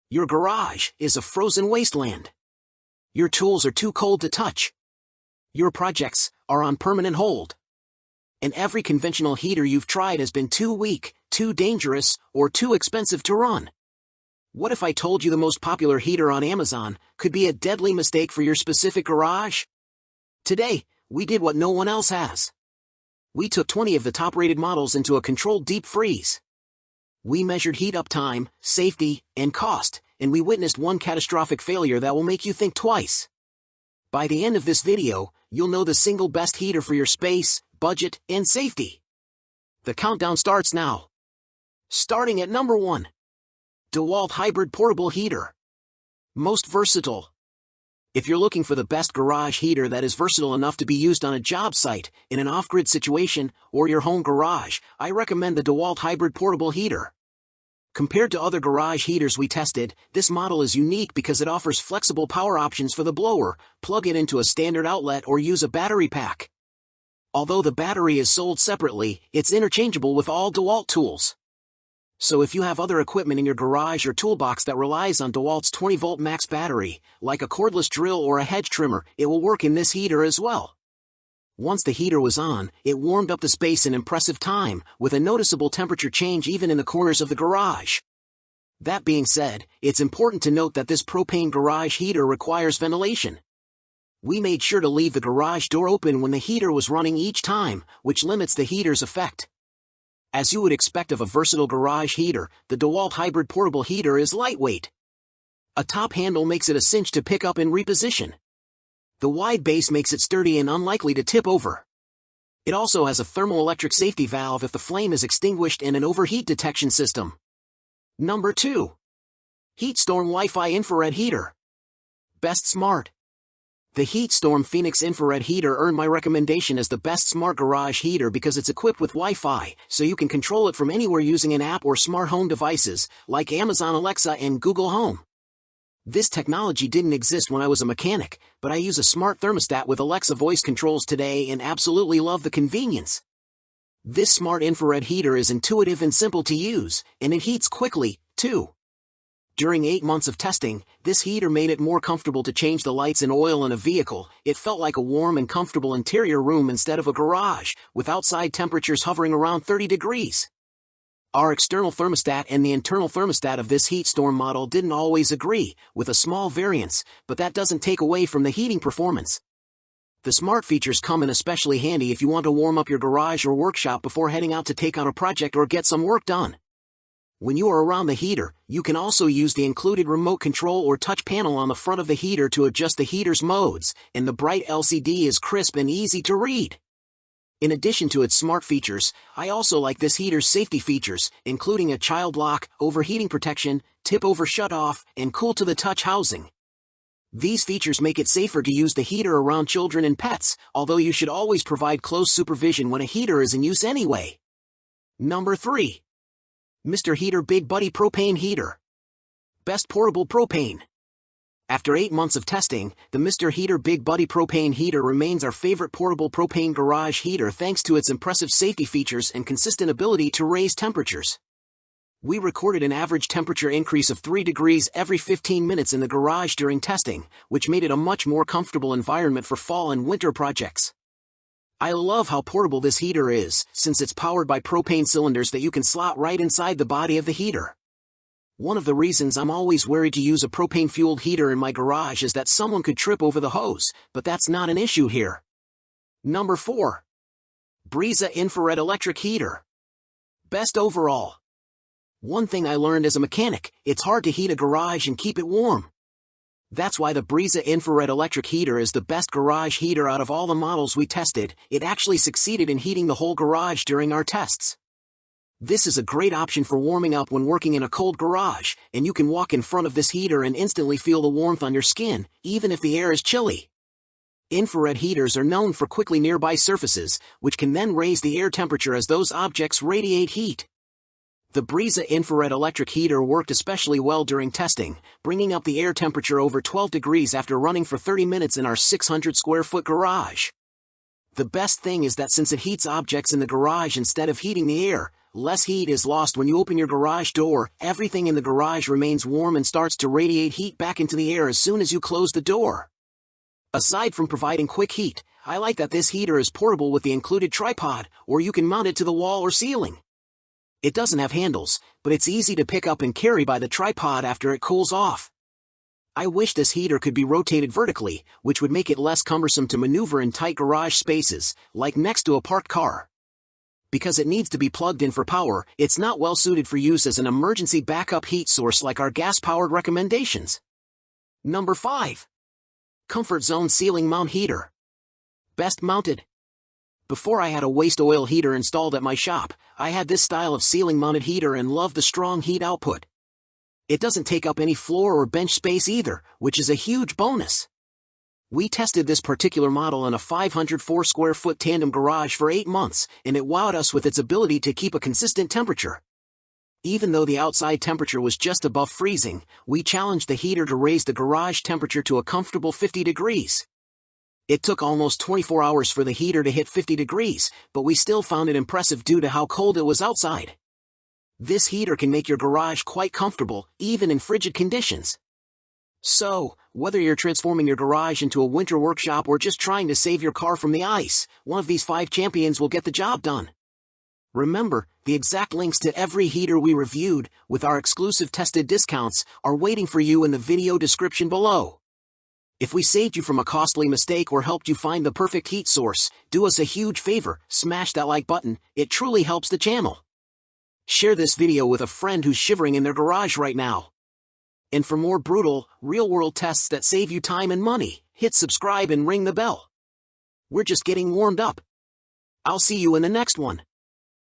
Your garage is a frozen wasteland. Your tools are too cold to touch. Your projects are on permanent hold. And every conventional heater you've tried has been too weak, too dangerous, or too expensive to run. What if I told you the most popular heater on Amazon could be a deadly mistake for your specific garage? Today, we did what no one else has. We took 20 of the top-rated models into a controlled deep freeze. We measured heat up time, safety, and cost, and we witnessed one catastrophic failure that will make you think twice. By the end of this video, you'll know the single best heater for your space, budget, and safety. The countdown starts now. Starting at number 1. Dewalt Hybrid Portable Heater. Most versatile. If you're looking for the best garage heater that is versatile enough to be used on a job site, in an off-grid situation, or your home garage, I recommend the Dewalt Hybrid Portable Heater. Compared to other garage heaters we tested, this model is unique because it offers flexible power options for the blower, plug it into a standard outlet or use a battery pack. Although the battery is sold separately, it's interchangeable with all Dewalt tools. So if you have other equipment in your garage or toolbox that relies on Dewalt's 20-volt max battery, like a cordless drill or a hedge trimmer, it will work in this heater as well. Once the heater was on, it warmed up the space in impressive time, with a noticeable temperature change even in the corners of the garage. That being said, it's important to note that this propane garage heater requires ventilation. We made sure to leave the garage door open when the heater was running each time, which limits the heater's effect. As you would expect of a versatile garage heater, the Dewalt Hybrid Portable Heater is lightweight. A top handle makes it a cinch to pick up and reposition. The wide base makes it sturdy and unlikely to tip over. It also has a thermoelectric safety valve if the flame is extinguished and an overheat detection system. Number 2. HeatStorm Wi-Fi Infrared Heater. Best Smart. The HeatStorm Phoenix Infrared Heater earned my recommendation as the best smart garage heater because it's equipped with Wi-Fi, so you can control it from anywhere using an app or smart home devices, like Amazon Alexa and Google Home. This technology didn't exist when I was a mechanic, but I use a smart thermostat with Alexa voice controls today and absolutely love the convenience. This smart infrared heater is intuitive and simple to use, and it heats quickly, too. During 8 months of testing, this heater made it more comfortable to change the lights and oil in a vehicle. It felt like a warm and comfortable interior room instead of a garage, with outside temperatures hovering around 30 degrees. Our external thermostat and the internal thermostat of this HeatStorm model didn't always agree, with a small variance, but that doesn't take away from the heating performance. The smart features come in especially handy if you want to warm up your garage or workshop before heading out to take on a project or get some work done. When you are around the heater, you can also use the included remote control or touch panel on the front of the heater to adjust the heater's modes, and the bright LCD is crisp and easy to read. In addition to its smart features, I also like this heater's safety features, including a child lock, overheating protection, tip-over shut-off, and cool-to-the-touch housing. These features make it safer to use the heater around children and pets, although you should always provide close supervision when a heater is in use anyway. Number 3. Mr. Heater Big Buddy Propane Heater. Best Portable Propane. After 8 months of testing, the Mr. Heater Big Buddy Propane Heater remains our favorite portable propane garage heater thanks to its impressive safety features and consistent ability to raise temperatures. We recorded an average temperature increase of 3 degrees every 15 minutes in the garage during testing, which made it a much more comfortable environment for fall and winter projects. I love how portable this heater is, since it's powered by propane cylinders that you can slot right inside the body of the heater. One of the reasons I'm always worried to use a propane-fueled heater in my garage is that someone could trip over the hose, but that's not an issue here. Number 4. Briza Infrared Electric Heater. Best overall. One thing I learned as a mechanic, it's hard to heat a garage and keep it warm. That's why the Briza Infrared Electric Heater is the best garage heater out of all the models we tested. It actually succeeded in heating the whole garage during our tests. This is a great option for warming up when working in a cold garage, and you can walk in front of this heater and instantly feel the warmth on your skin, even if the air is chilly. Infrared heaters are known for quickly nearby surfaces, which can then raise the air temperature as those objects radiate heat. The Briza Infrared Electric Heater worked especially well during testing, bringing up the air temperature over 12 degrees after running for 30 minutes in our 600 square foot garage. The best thing is that since it heats objects in the garage instead of heating the air, less heat is lost when you open your garage door. Everything in the garage remains warm and starts to radiate heat back into the air as soon as you close the door. Aside from providing quick heat, I like that this heater is portable with the included tripod, or you can mount it to the wall or ceiling. It doesn't have handles, but it's easy to pick up and carry by the tripod after it cools off. I wish this heater could be rotated vertically, which would make it less cumbersome to maneuver in tight garage spaces, like next to a parked car. Because it needs to be plugged in for power, it's not well suited for use as an emergency backup heat source like our gas-powered recommendations. Number 5. Comfort Zone Ceiling Mount Heater. Best mounted. Before I had a waste oil heater installed at my shop, I had this style of ceiling mounted heater and loved the strong heat output. It doesn't take up any floor or bench space either, which is a huge bonus. We tested this particular model in a 504 square foot tandem garage for 8 months, and it wowed us with its ability to keep a consistent temperature. Even though the outside temperature was just above freezing, we challenged the heater to raise the garage temperature to a comfortable 50 degrees. It took almost 24 hours for the heater to hit 50 degrees, but we still found it impressive due to how cold it was outside. This heater can make your garage quite comfortable, even in frigid conditions. So, whether you're transforming your garage into a winter workshop or just trying to save your car from the ice, one of these 5 champions will get the job done. Remember, the exact links to every heater we reviewed, with our exclusive tested discounts, are waiting for you in the video description below. If we saved you from a costly mistake or helped you find the perfect heat source, do us a huge favor, smash that like button, it truly helps the channel. Share this video with a friend who's shivering in their garage right now. And for more brutal, real-world tests that save you time and money, hit subscribe and ring the bell. We're just getting warmed up. I'll see you in the next one.